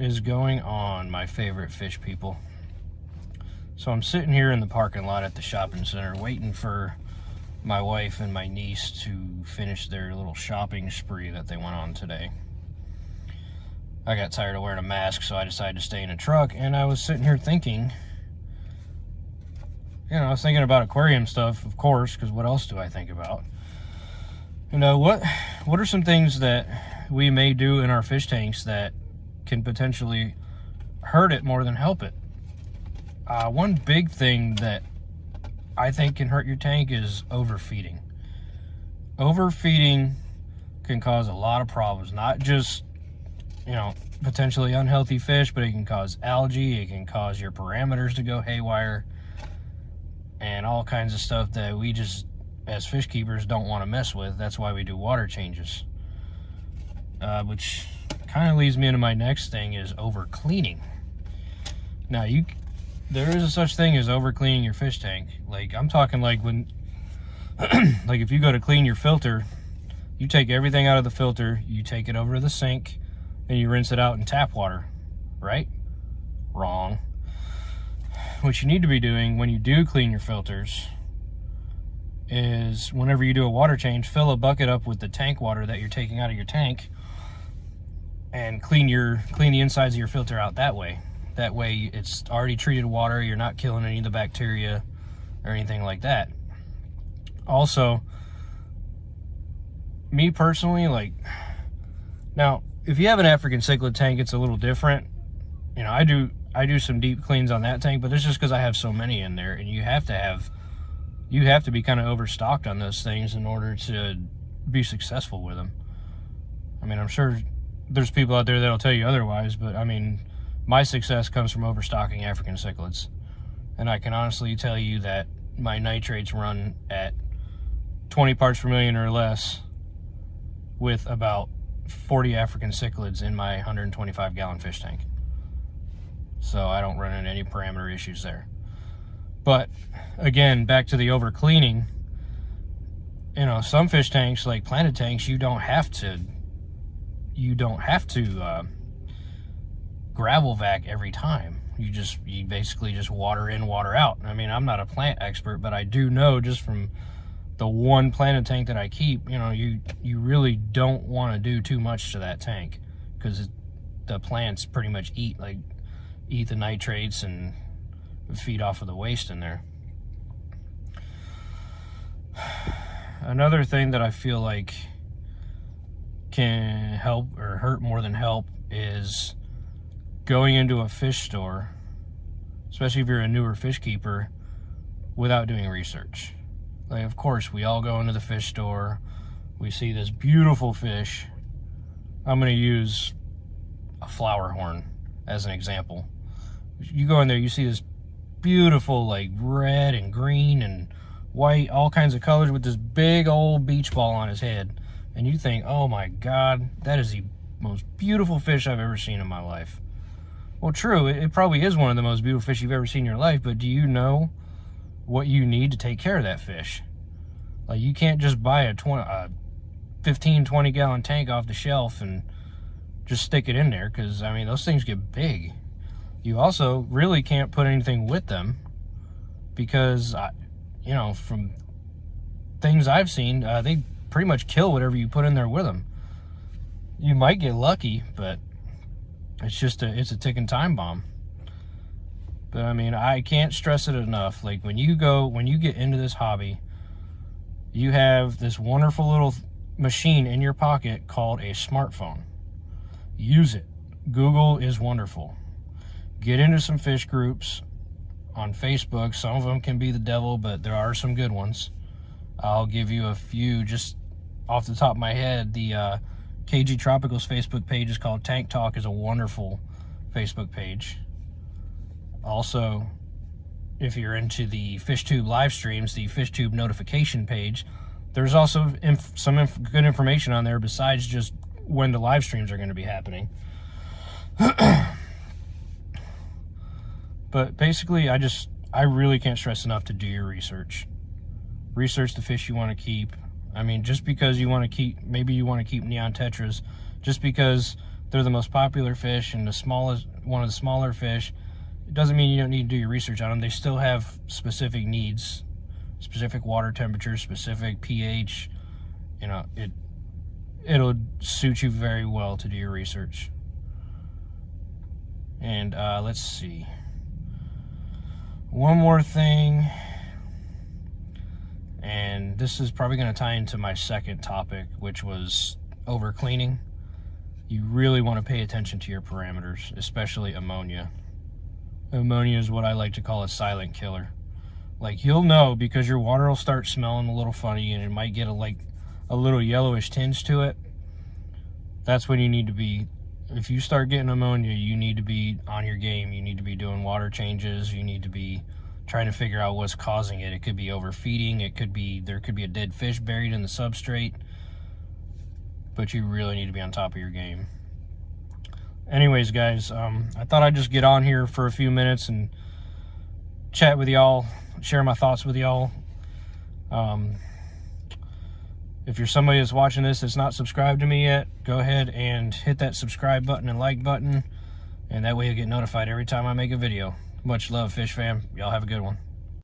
is going on, my favorite fish people? So I'm sitting here in the parking lot at the shopping center waiting for my wife and my niece to finish their little shopping spree that they went on today. I got tired of wearing a mask, so I decided to stay in a truck, and I was sitting here thinking, I was thinking about aquarium stuff, of course, because what else do I think about? What are some things that we may do in our fish tanks that can potentially hurt it more than help it? One big thing that I think can hurt your tank is overfeeding. Overfeeding can cause a lot of problems, not just, potentially unhealthy fish, but it can cause algae, it can cause your parameters to go haywire, and all kinds of stuff that we just, as fish keepers, don't want to mess with. That's why we do water changes. Which kind of leads me into my next thing, is over cleaning. Now, there is a such thing as over cleaning your fish tank. Like, I'm talking like when, like if you go to clean your filter, you take everything out of the filter, you take it over to the sink, and you rinse it out in tap water, right? Wrong. What you need to be doing when you do clean your filters is, whenever you do a water change, fill a bucket up with the tank water that you're taking out of your tank and clean the insides of your filter out that way. That way it's already treated water, you're not killing any of the bacteria or anything like that. Also, me personally, now if you have an African cichlid tank, it's a little different. I do some deep cleans on that tank, but it's just because I have so many in there, and you have to be kind of overstocked on those things in order to be successful with them. I'm sure there's people out there that'll tell you otherwise, but my success comes from overstocking African cichlids. And I can honestly tell you that my nitrates run at 20 parts per million or less with about 40 African cichlids in my 125 gallon fish tank. So I don't run into any parameter issues there. But again, back to the over cleaning, some fish tanks, like planted tanks, you don't have to gravel vac every time. You basically just water in, water out. I'm not a plant expert, but I do know, just from the one planted tank that I keep, you really don't want to do too much to that tank, because the plants pretty much eat the nitrates and feed off of the waste in there. Another thing that I feel like can help or hurt more than help is going into a fish store, especially if you're a newer fish keeper, without doing research. Of course, we all go into the fish store, we see this beautiful fish. I'm going to use a flower horn as an example. You go in there, you see this beautiful, red and green and white, all kinds of colors, with this big old beach ball on his head. And you think, oh my God, that is the most beautiful fish I've ever seen in my life. Well, true, it probably is one of the most beautiful fish you've ever seen in your life, but do you know what you need to take care of that fish? You can't just buy a 15, 20 gallon tank off the shelf and just stick it in there, because, those things get big. You also really can't put anything with them, because, from things I've seen, they pretty much kill whatever you put in there with them. You might get lucky, but it's a ticking time bomb. But I can't stress it enough. When you get into this hobby, you have this wonderful little machine in your pocket called a smartphone. Use it. Google is wonderful. Get into some fish groups on Facebook. Some of them can be the devil, but there are some good ones. I'll give you a few just off the top of my head. The KG Tropicals Facebook page is called Tank Talk, is a wonderful Facebook page. Also, if you're into the FishTube live streams, the FishTube notification page, there's also some good information on there besides just when the live streams are going to be happening. But basically, I really can't stress enough to do your research. Research the fish you want to keep. Just because maybe you want to keep neon tetras, just because they're the most popular fish and one of the smaller fish. It doesn't mean you don't need to do your research on them. They still have specific needs, specific water temperature, specific pH. You know, it'll suit you very well to do your research. And let's see. One more thing, and this is probably going to tie into my second topic, which was overcleaning. You really want to pay attention to your parameters, especially ammonia. Ammonia is what I like to call a silent killer. Like, you'll know because your water will start smelling a little funny and it might get a little yellowish tinge to it. That's when you need to be, if you start getting ammonia, you need to be on your game. You need to be doing water changes. You need to be trying to figure out what's causing it. It could be overfeeding. There could be a dead fish buried in the substrate. But you really need to be on top of your game. Anyways, guys, I thought I'd just get on here for a few minutes and chat with y'all, share my thoughts with y'all. If you're somebody that's watching this that's not subscribed to me yet, go ahead and hit that subscribe button and like button, and that way you'll get notified every time I make a video. Much love, Fish Fam. Y'all have a good one.